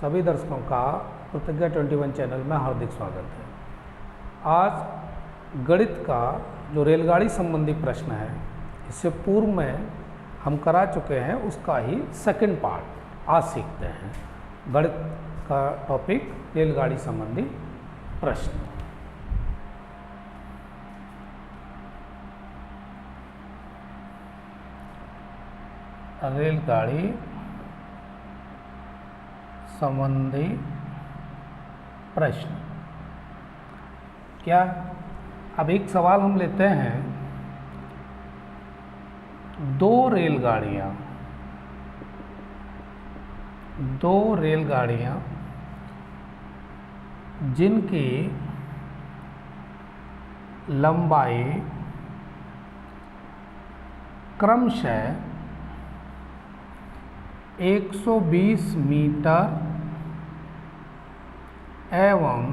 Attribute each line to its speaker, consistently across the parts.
Speaker 1: सभी दर्शकों का प्रतिज्ञा 21 चैनल में हार्दिक स्वागत है। आज गणित का जो रेलगाड़ी संबंधी प्रश्न है, इससे पूर्व में हम करा चुके हैं, उसका ही सेकंड पार्ट आज सीखते हैं। गणित का टॉपिक रेलगाड़ी संबंधी प्रश्न। रेलगाड़ी संबंधी प्रश्न क्या? अब एक सवाल हम लेते हैं। दो रेलगाड़ियाँ जिनकी लंबाई क्रमशः 120 मीटर एवं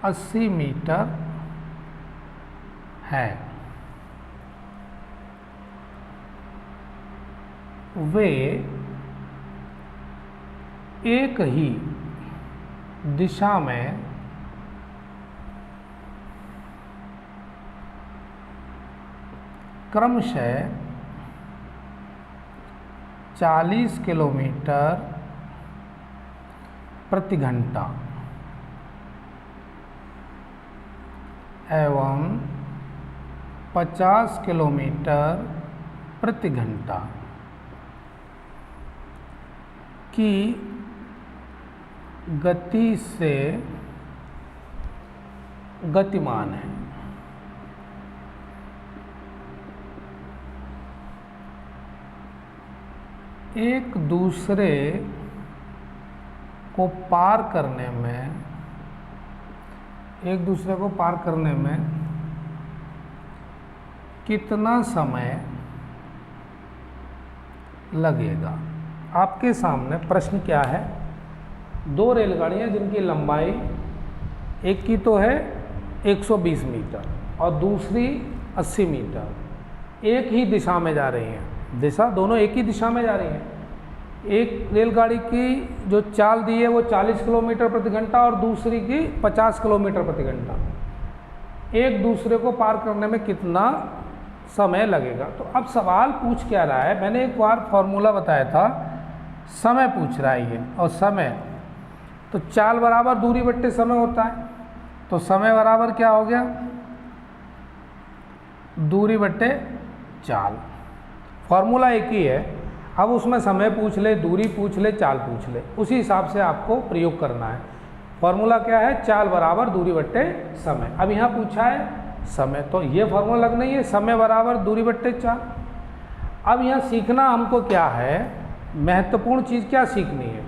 Speaker 1: 80 मीटर है, वे एक ही दिशा में क्रमशः 40 किलोमीटर प्रति घंटा एवं 50 किलोमीटर प्रति घंटा की गति से गतिमान है। एक दूसरे को पार करने में कितना समय लगेगा? आपके सामने प्रश्न क्या है? दो रेलगाड़ियां जिनकी लंबाई एक की तो है 120 मीटर और दूसरी 80 मीटर, एक ही दिशा में जा रही हैं। दिशा दोनों एक ही दिशा में जा रही हैं। एक रेलगाड़ी की जो चाल दी है वो 40 किलोमीटर प्रति घंटा और दूसरी की 50 किलोमीटर प्रति घंटा। एक दूसरे को पार करने में कितना समय लगेगा? तो अब सवाल पूछ क्या रहा है? मैंने एक बार फॉर्मूला बताया था, समय पूछ रहा है ये। और समय तो चाल बराबर दूरी बट्टे समय होता है। तो समय बराबर क्या हो गया? दूरी बट्टे चाल। फॉर्मूला एक ही है। अब उसमें समय पूछ ले, दूरी पूछ ले, चाल पूछ ले, उसी हिसाब से आपको प्रयोग करना है। फॉर्मूला क्या है? चाल बराबर दूरी बट्टे समय। अब यहाँ पूछा है समय, तो ये फॉर्मूला लगना ही है, समय बराबर दूरी बट्टे चाल। अब यहाँ सीखना हमको क्या है? महत्वपूर्ण चीज़ क्या सीखनी है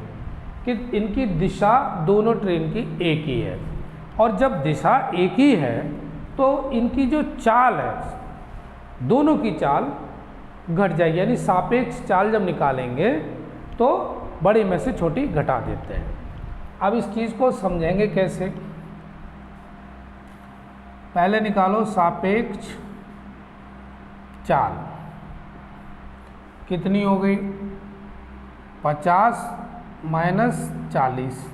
Speaker 1: कि इनकी दिशा दोनों ट्रेन की एक ही है। और जब दिशा एक ही है तो इनकी जो चाल है, दोनों की चाल घट जाएगी। यानी सापेक्ष चाल जब निकालेंगे तो बड़ी में से छोटी घटा देते हैं। अब इस चीज़ को समझेंगे कैसे? पहले निकालो सापेक्ष चाल कितनी हो गई? 50 माइनस 40।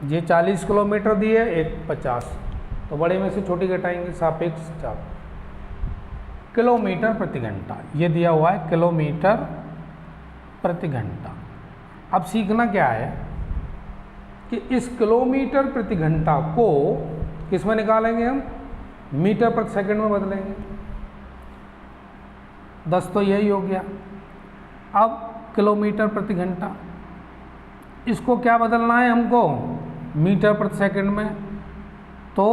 Speaker 1: ये 40 किलोमीटर दी है, एक 50, तो बड़े में से छोटी घटाएंगे। सापेक्ष चाल किलोमीटर प्रति घंटा, ये दिया हुआ है किलोमीटर प्रति घंटा। अब सीखना क्या है कि इस किलोमीटर प्रति घंटा को किस में निकालेंगे हम? मीटर प्रति सेकंड में बदलेंगे। 10 तो यही हो गया। अब किलोमीटर प्रति घंटा, इसको क्या बदलना है हमको? मीटर प्रति सेकंड में। तो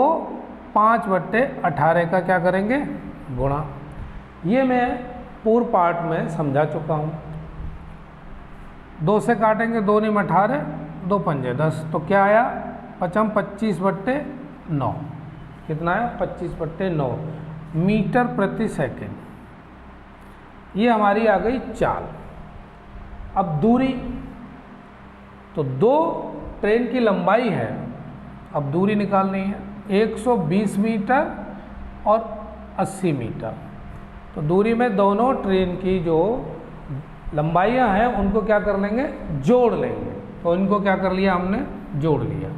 Speaker 1: 5/18 का क्या करेंगे? गुणा। ये मैं पूर्व पार्ट में समझा चुका हूँ। 2 से काटेंगे, 2 × 18, 2 पंजे 10, तो क्या आया? 25/9। कितना है? 25/9 मीटर प्रति सेकंड। ये हमारी आ गई चाल। अब दूरी, तो दो ट्रेन की लंबाई है, अब दूरी निकालनी है 120 मीटर और 80 मीटर। तो दूरी में दोनों ट्रेन की जो लंबाइयाँ हैं उनको क्या कर लेंगे, जोड़ लेंगे। तो इनको क्या कर लिया हमने, जोड़ लिया।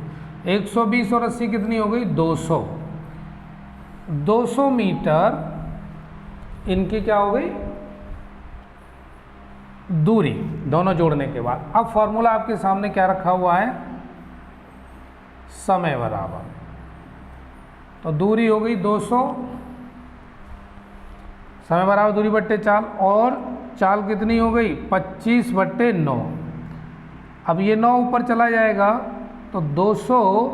Speaker 1: 120 और 80 कितनी हो गई, 200। 200 मीटर इनकी क्या हो गई, दूरी, दोनों जोड़ने के बाद। अब फॉर्मूला आपके सामने क्या रखा हुआ है, समय बराबर, तो दूरी हो गई 200, समय बराबर दूरी बट्टे चाल, और चाल कितनी हो गई 25/9। अब ये 9 ऊपर चला जाएगा तो 200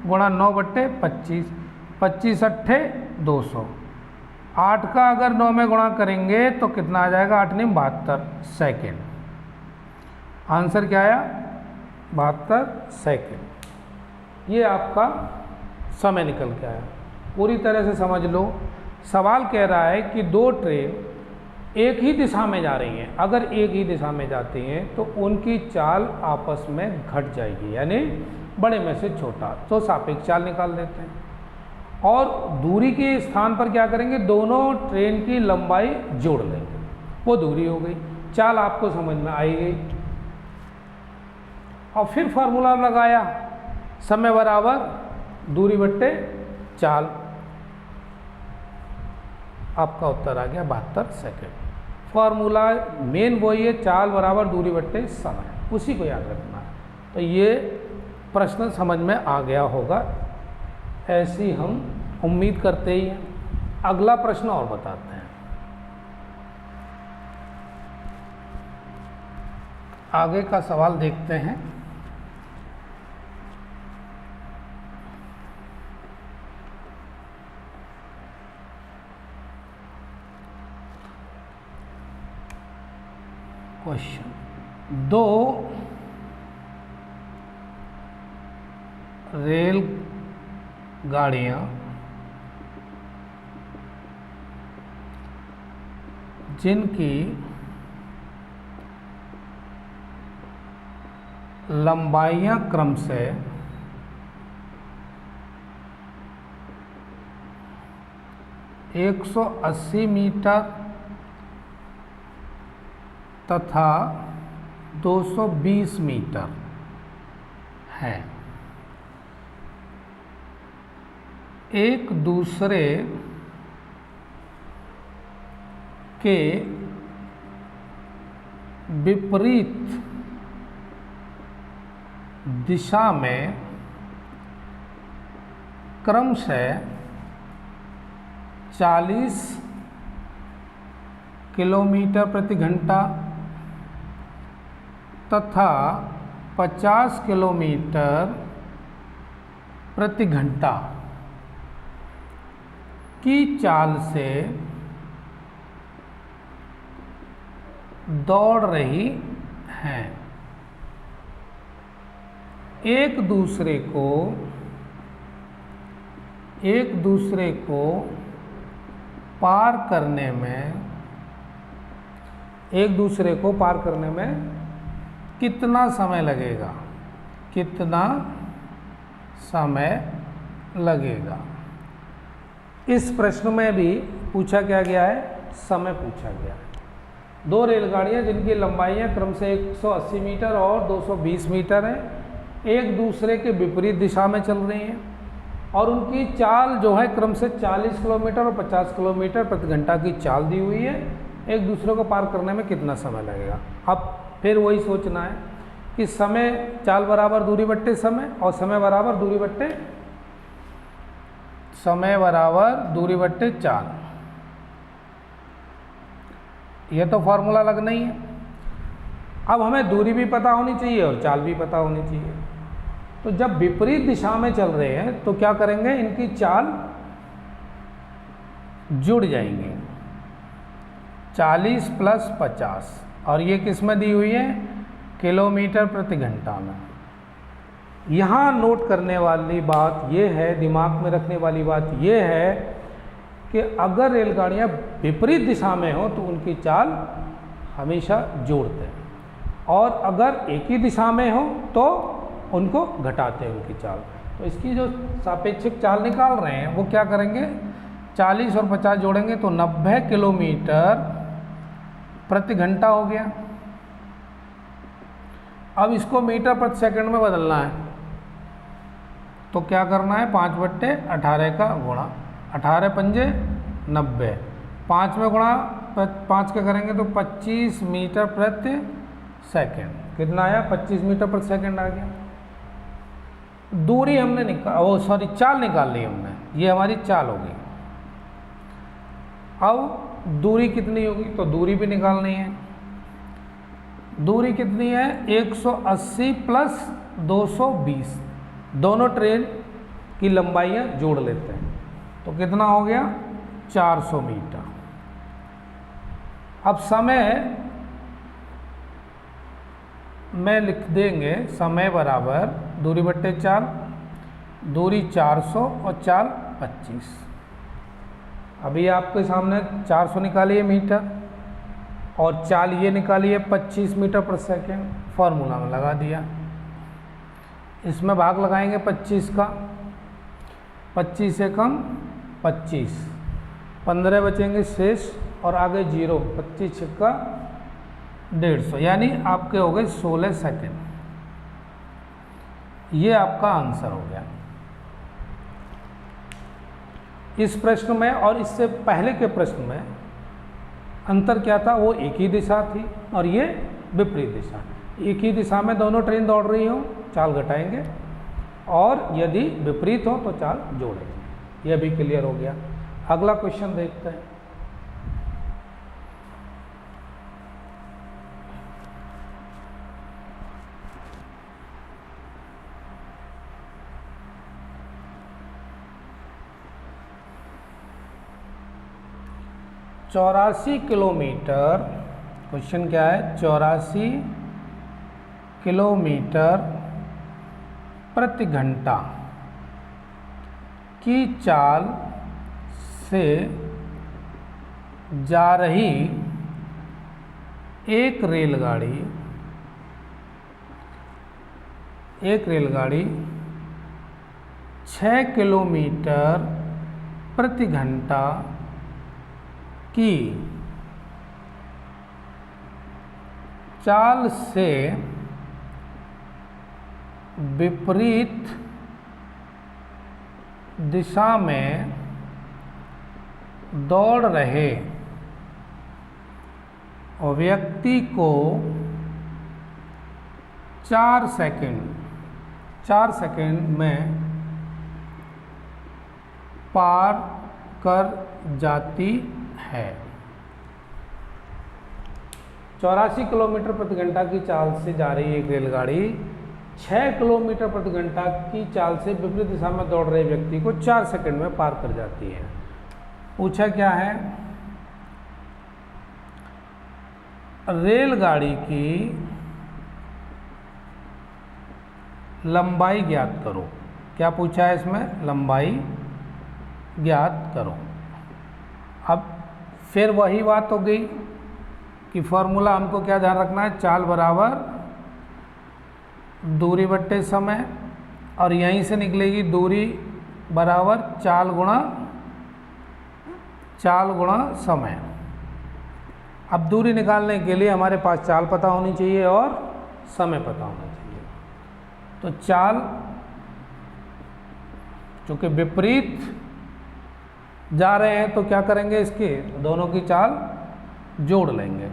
Speaker 1: गुणा 9/25, 25 अट्ठे 200। 8 का अगर 9 में गुणा करेंगे तो कितना आ जाएगा, 8 नहीं 72 सेकेंड। आंसर क्या आया, 72 सेकेंड। ये आपका समय निकल के आया। पूरी तरह से समझ लो। सवाल कह रहा है कि दो ट्रेन एक ही दिशा में जा रही हैं, अगर एक ही दिशा में जाती हैं तो उनकी चाल आपस में घट जाएगी, यानी बड़े में से छोटा, तो सापेक्ष चाल निकाल देते हैं। और दूरी के स्थान पर क्या करेंगे, दोनों ट्रेन की लंबाई जोड़ लेंगे, वो दूरी हो गई। चाल आपको समझ में आई गई। और फिर फार्मूला लगाया, समय बराबर दूरी बट्टे चाल, आपका उत्तर आ गया 72 सेकेंड। फार्मूला मेन वही है, चाल बराबर दूरी बट्टे समय, उसी को याद रखना है। तो ये प्रश्न समझ में आ गया होगा, ऐसी हम उम्मीद करते ही हैं। अगला प्रश्न और बताते हैं। आगे का सवाल देखते हैं। क्वेश्चन, दो रेल गाड़ियां जिनकी लंबाइयां क्रमशः 180 मीटर तथा 220 मीटर है, एक दूसरे के विपरीत दिशा में क्रमशः 40 किलोमीटर प्रति घंटा तथा 50 किलोमीटर प्रति घंटा की चाल से दौड़ रही हैं। एक दूसरे को पार करने में कितना समय लगेगा, इस प्रश्न में भी पूछा क्या गया है, समय पूछा गया है। दो रेलगाड़ियां जिनकी लंबाइयां क्रमशः 180 मीटर और 220 मीटर है, एक दूसरे के विपरीत दिशा में चल रही हैं और उनकी चाल जो है क्रमशः 40 किलोमीटर और 50 किलोमीटर प्रति घंटा की चाल दी हुई है। एक दूसरे को पार करने में कितना समय लगेगा। अब फिर वही सोचना है कि समय, चाल बराबर दूरी बट्टे समय, और समय बराबर दूरी बट्टे चाल। यह तो फॉर्मूला लगना ही है। अब हमें दूरी भी पता होनी चाहिए और चाल भी पता होनी चाहिए। तो जब विपरीत दिशा में चल रहे हैं तो क्या करेंगे, इनकी चाल जुड़ जाएंगी, 40 + 50, और ये किस में दी हुई है, किलोमीटर प्रति घंटा में। यहाँ नोट करने वाली बात यह है, दिमाग में रखने वाली बात यह है कि अगर रेलगाड़ियाँ विपरीत दिशा में हो तो उनकी चाल हमेशा जोड़ते हैं, और अगर एक ही दिशा में हो तो उनको घटाते हैं उनकी चाल। तो इसकी जो सापेक्षिक चाल निकाल रहे हैं वो क्या करेंगे, 40 और 50 जोड़ेंगे तो 90 किलोमीटर प्रति घंटा हो गया। अब इसको मीटर प्रति सेकंड में बदलना है, तो क्या करना है, 5/18 का गुणा, 18 पंजे 90, 5 में गुणा 5 का करेंगे तो 25 मीटर प्रति सेकंड। कितना आया, 25 मीटर प्रति सेकंड आ गया। दूरी हमने चाल निकाल ली हमने, ये हमारी चाल होगी। अब दूरी कितनी होगी, तो दूरी भी निकालनी है। दूरी कितनी है, 180 प्लस 220, दोनों ट्रेन की लंबाइयाँ जोड़ लेते हैं, तो कितना हो गया, 400 मीटर। अब समय में लिख देंगे, समय बराबर दूरी बट्टे चाल, दूरी 400 और चाल 25। अभी आपके सामने 400 निकालिए मीटर और चाल ये निकालिए 25 मीटर प्रति सेकेंड, फॉर्मूला में लगा दिया। इसमें भाग लगाएंगे 25 का, 25 से कम 25, 15 बचेंगे शेष और आगे 0, 25 का 150, यानी आपके हो गए 16 सेकेंड। ये आपका आंसर हो गया इस प्रश्न में। और इससे पहले के प्रश्न में अंतर क्या था, वो एक ही दिशा थी और ये विपरीत दिशा। एक ही दिशा में दोनों ट्रेन दौड़ रही हो, चाल घटाएंगे, और यदि विपरीत हो तो चाल जोड़ेंगे। यह भी क्लियर हो गया। अगला क्वेश्चन देखते हैं। चौरासी किलोमीटर, क्वेश्चन क्या है, 84 किलोमीटर प्रति घंटा की चाल से जा रही एक रेलगाड़ी 6 किलोमीटर प्रति घंटा की चाल से विपरीत दिशा में दौड़ रहे व्यक्ति को 4 सेकंड में पार कर जाती है। 84 किलोमीटर प्रति घंटा की चाल से जा रही एक रेलगाड़ी 6 किलोमीटर प्रति घंटा की चाल से विपरीत दिशा में दौड़ रहे व्यक्ति को 4 सेकंड में पार कर जाती है। पूछा क्या है, रेलगाड़ी की लंबाई ज्ञात करो। क्या पूछा है इसमें, लंबाई ज्ञात करो। अब फिर वही बात हो गई कि फॉर्मूला हमको क्या ध्यान रखना है, चाल बराबर दूरी बट्टे समय, और यहीं से निकलेगी दूरी बराबर चाल गुणा समय। अब दूरी निकालने के लिए हमारे पास चाल पता होनी चाहिए और समय पता होना चाहिए। तो चाल चूँकि विपरीत जा रहे हैं तो क्या करेंगे, इसके दोनों की चाल जोड़ लेंगे।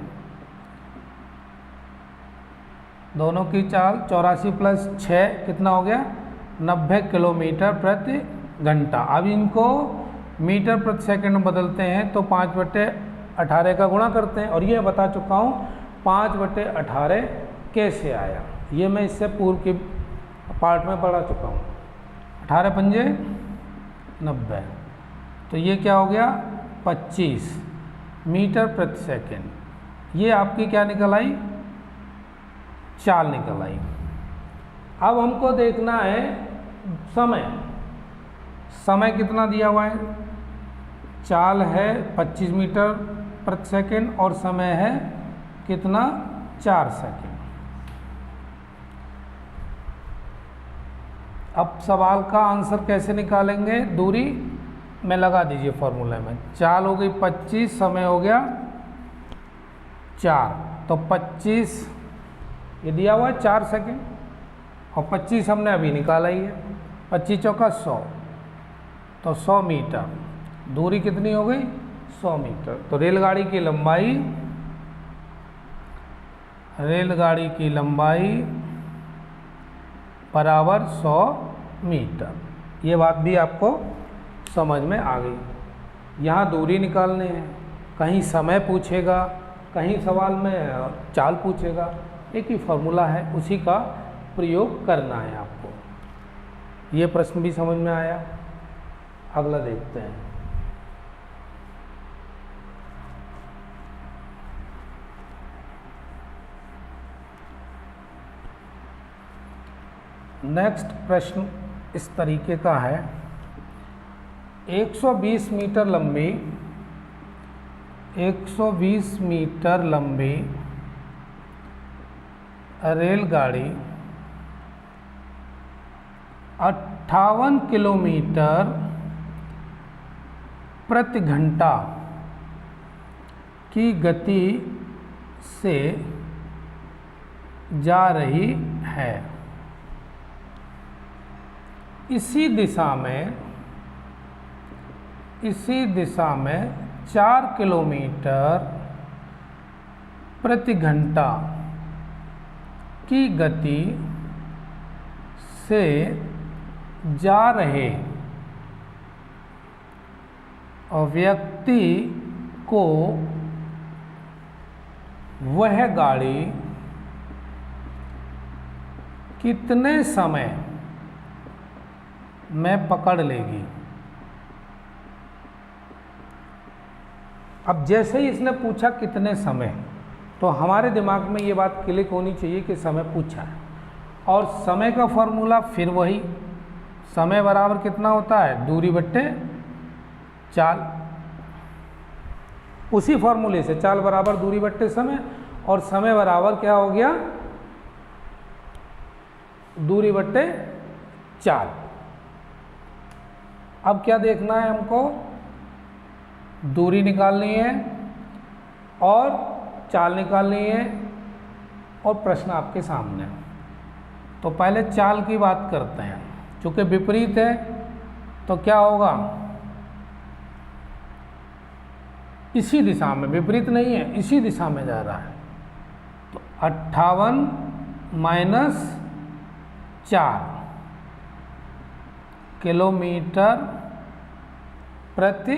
Speaker 1: दोनों की चाल 84 प्लस 6 कितना हो गया, 90 किलोमीटर प्रति घंटा। अब इनको मीटर प्रति सेकंड में बदलते हैं तो 5/18 का गुणा करते हैं, और ये बता चुका हूँ 5/18 कैसे आया, ये मैं इससे पूर्व के पार्ट में पढ़ा चुका हूँ। 18 पंजे 90, तो ये क्या हो गया 25 मीटर प्रति सेकंड। ये आपकी क्या निकल आई, चाल निकल आई। अब हमको देखना है समय कितना दिया हुआ है, चाल है 25 मीटर प्रति सेकंड और समय है कितना, 4 सेकंड। अब सवाल का आंसर कैसे निकालेंगे, दूरी में लगा दीजिए फॉर्मूले में। चाल हो गई 25, समय हो गया 4, तो 25 ये दिया हुआ है 4 सेकंड, और 25 हमने अभी निकाला ही है। 25 चौका 100, तो 100 मीटर दूरी कितनी हो गई? 100 मीटर। तो रेलगाड़ी की लंबाई बराबर 100 मीटर। ये बात भी आपको समझ में आ गई। यहाँ दूरी निकालने हैं, कहीं समय पूछेगा, कहीं सवाल में चाल पूछेगा, एक ही फॉर्मूला है, उसी का प्रयोग करना है आपको। ये प्रश्न भी समझ में आया। अगला देखते हैं। नेक्स्ट प्रश्न इस तरीके का है, 120 मीटर लंबी रेलगाड़ी 58 किलोमीटर प्रति घंटा की गति से जा रही है। इसी दिशा में 4 किलोमीटर प्रति घंटा की गति से जा रहे व्यक्ति को वह गाड़ी कितने समय में पकड़ लेगी? अब जैसे ही इसने पूछा कितने समय, तो हमारे दिमाग में ये बात क्लिक होनी चाहिए कि समय पूछा है, और समय का फॉर्मूला फिर वही, समय बराबर कितना होता है? दूरी बट्टे चाल। उसी फॉर्मूले से चाल बराबर दूरी बट्टे समय, और समय बराबर क्या हो गया? दूरी बट्टे चाल। अब क्या देखना है हमको? दूरी निकालनी है और चाल निकालनी है, और प्रश्न आपके सामने है। तो पहले चाल की बात करते हैं। चूँकि विपरीत है तो क्या होगा? इसी दिशा में, विपरीत नहीं है, इसी दिशा में जा रहा है, तो 58 माइनस 4 किलोमीटर प्रति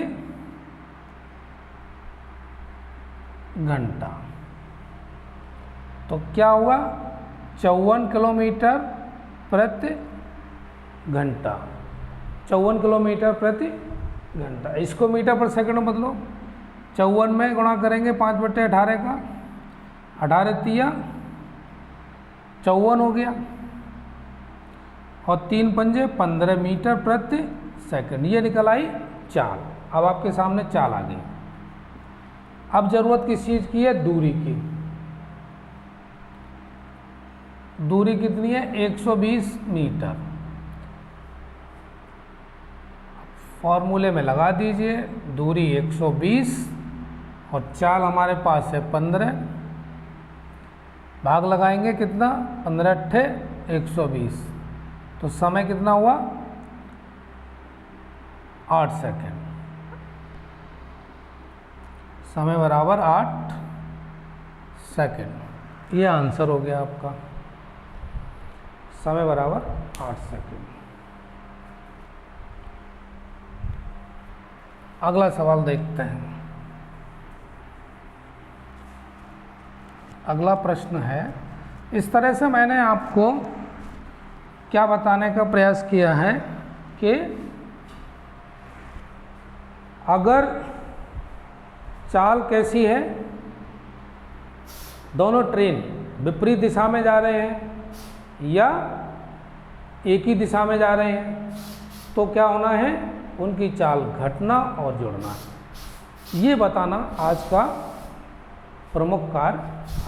Speaker 1: घंटा। तो क्या हुआ? 54 किलोमीटर प्रति घंटा। 54 किलोमीटर प्रति घंटा। इसको मीटर पर सेकंड में बदलो। 54 में गुणा करेंगे 5/18 का, 18 तिया 54 हो गया, और 3 पंजे 15 मीटर प्रति सेकंड। ये निकल आई चाल। अब आपके सामने चाल आ गई। अब जरूरत किस चीज़ की है? दूरी की। दूरी कितनी है? 120 मीटर। फॉर्मूले में लगा दीजिए, दूरी 120 और चाल हमारे पास है 15, भाग लगाएंगे कितना? 15 अट्ठे 120, तो समय कितना हुआ? 8 सेकंड। समय बराबर 8 सेकंड। ये आंसर हो गया आपका, समय बराबर 8 सेकंड। अगला सवाल देखते हैं। अगला प्रश्न है, इस तरह से मैंने आपको क्या बताने का प्रयास किया है कि अगर चाल कैसी है, दोनों ट्रेन विपरीत दिशा में जा रहे हैं या एक ही दिशा में जा रहे हैं, तो क्या होना है? उनकी चाल घटना और जुड़ना, ये बताना आज का प्रमुख कार्य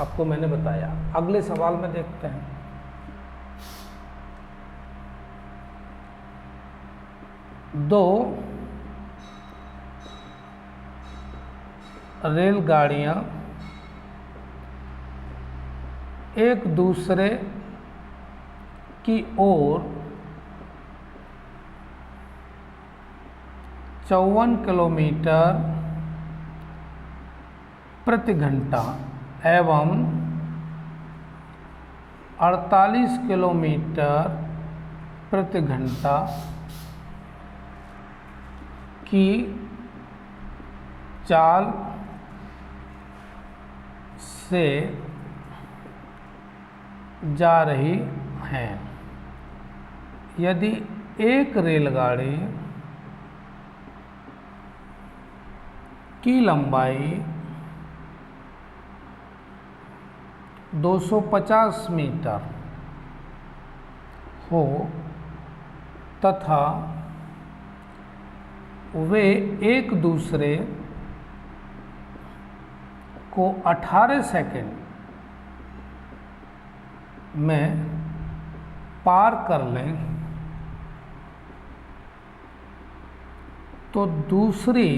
Speaker 1: आपको मैंने बताया। अगले सवाल में देखते हैं। दो रेलगाड़ियां एक दूसरे की ओर 54 किलोमीटर प्रति घंटा एवं 48 किलोमीटर प्रति घंटा की चाल से जा रही हैं। यदि एक रेलगाड़ी की लंबाई 250 मीटर हो तथा वे एक दूसरे को 18 सेकंड में पार कर लें तो दूसरी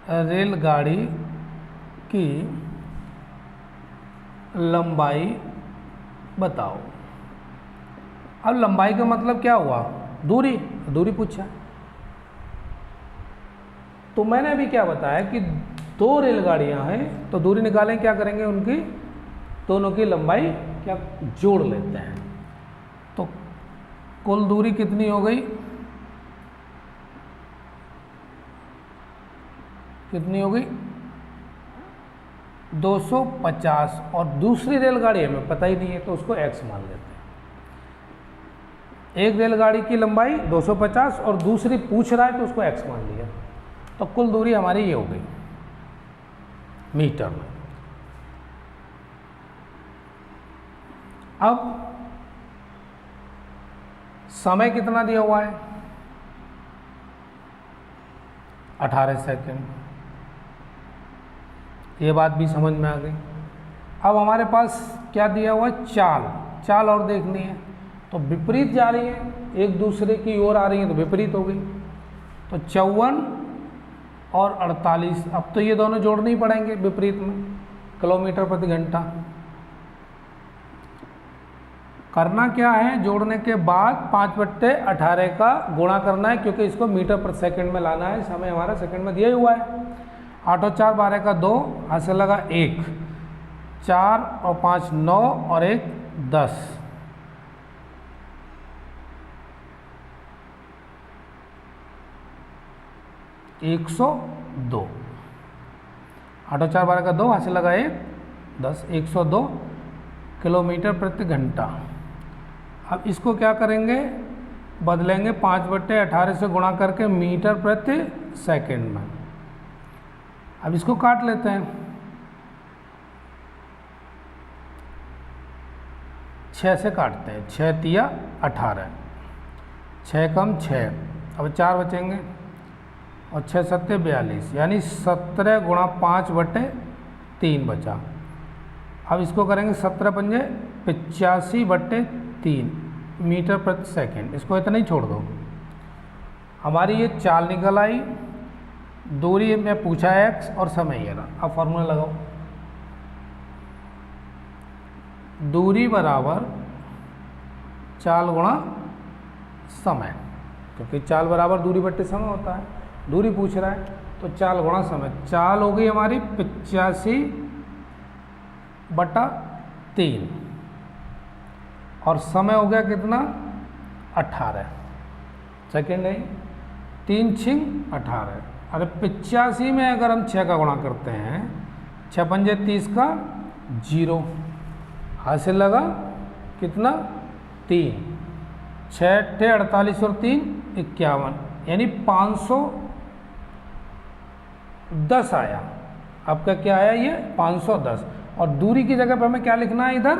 Speaker 1: रेलगाड़ी की लंबाई बताओ। अब लंबाई का मतलब क्या हुआ? दूरी पूछा। तो मैंने अभी क्या बताया कि दो रेलगाड़ियां हैं तो दूरी निकालें, क्या करेंगे? उनकी दोनों की लंबाई क्या जोड़ लेते हैं। तो कुल दूरी कितनी हो गई? कितनी हो गई? 250। और दूसरी रेलगाड़ी हमें पता ही नहीं है तो उसको x मान लेते हैं। एक रेलगाड़ी की लंबाई 250 और दूसरी पूछ रहा है तो उसको x मान लिया। तो कुल दूरी हमारी ये हो गई मीटर में। अब समय कितना दिया हुआ है? 18 सेकंड। ये बात भी समझ में आ गई। अब हमारे पास क्या दिया हुआ है? चाल और देखनी है। तो विपरीत जा रही है, एक दूसरे की ओर आ रही है तो विपरीत हो गई। तो 54 और 48, अब तो ये दोनों जोड़ने ही पड़ेंगे विपरीत में, किलोमीटर प्रति घंटा। करना क्या है? जोड़ने के बाद 5/18 का गुणा करना है, क्योंकि इसको मीटर प्रति सेकंड में लाना है। समय हमारा सेकंड में दिया ही हुआ है। 8 और 4 12 का 2, हाथ से लगा 1, 4 और 5 9 और 1 10। एक 102। 8 और 4 12 का 2, हाथ से लगा 1 10, 102 किलोमीटर प्रति घंटा। अब इसको क्या करेंगे? बदलेंगे 5/18 से गुणा करके मीटर प्रति सेकंड में। अब इसको काट लेते हैं। 6 से काटते हैं। 6 तिया 18, 6 कम 6, अब 4 बचेंगे और 6 सत्ते 42, यानी 17 गुणा 5/3 बचा। अब इसको करेंगे 17 पंजे 85/3 मीटर प्रति सेकंड। इसको इतना ही छोड़ दो। हमारी ये चाल निकल आई, दूरी में पूछा x और समय ये रहा। अब फॉर्मूला लगाओ। दूरी बराबर चाल गुणा समय, क्योंकि चाल बराबर दूरी बट्टे समय होता है। दूरी पूछ रहा है तो चाल गुणा समय। चाल हो गई हमारी 85/3 और समय हो गया कितना? 18 सेकेंड है। 3 6 18। अरे 85 में अगर हम 6 का गुणा करते हैं, 6 पंजे 30 का 0, हासिल लगा कितना? 3, 6 टे 48 और 3 51, यानी 510 आया। आपका क्या आया? ये 510। और दूरी की जगह पर हमें क्या लिखना है? इधर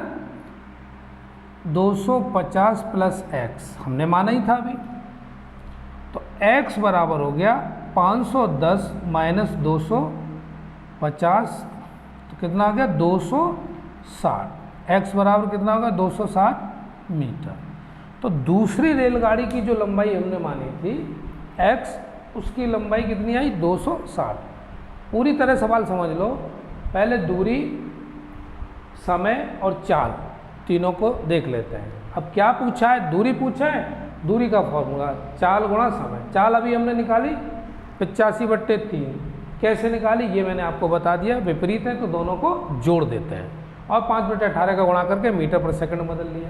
Speaker 1: 250 प्लस x हमने माना ही था अभी। तो x बराबर हो गया 510 माइनस 250, तो कितना आ गया? 260। x बराबर कितना होगा? 260 मीटर। तो दूसरी रेलगाड़ी की जो लंबाई हमने मानी थी x, उसकी लंबाई कितनी आई? 260। पूरी तरह सवाल समझ लो। पहले दूरी समय और चाल, तीनों को देख लेते हैं। अब क्या पूछा है, दूरी पूछा है, दूरी का फॉर्मूला चाल गुणा समय। चाल अभी हमने निकाली 85/3, कैसे निकाली ये मैंने आपको बता दिया, विपरीत है तो दोनों को जोड़ देते हैं और 5/18 का गुणा करके मीटर पर सेकंड बदल लिया।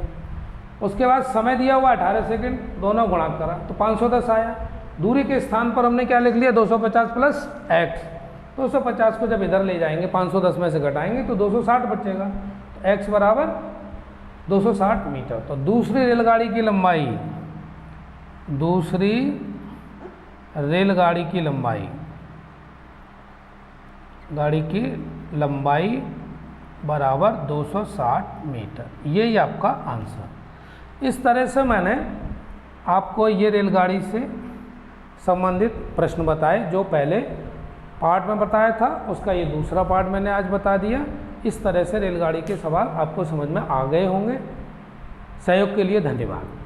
Speaker 1: उसके बाद समय दिया हुआ 18 सेकंड, दोनों गुणा करा तो 510 आया। दूरी के स्थान पर हमने क्या लिख लिया, 250 प्लस x। 250 को जब इधर ले जाएंगे 510 में से घटाएंगे तो 260 बचेगा, तो x बराबर 260 मीटर। तो दूसरी रेलगाड़ी की लंबाई, दूसरी रेलगाड़ी की लंबाई, गाड़ी की लंबाई बराबर 260 मीटर। यही आपका आंसर। इस तरह से मैंने आपको ये रेलगाड़ी से संबंधित प्रश्न बताए, जो पहले पार्ट में बताया था उसका ये दूसरा पार्ट मैंने आज बता दिया। इस तरह से रेलगाड़ी के सवाल आपको समझ में आ गए होंगे। सहयोग के लिए धन्यवाद।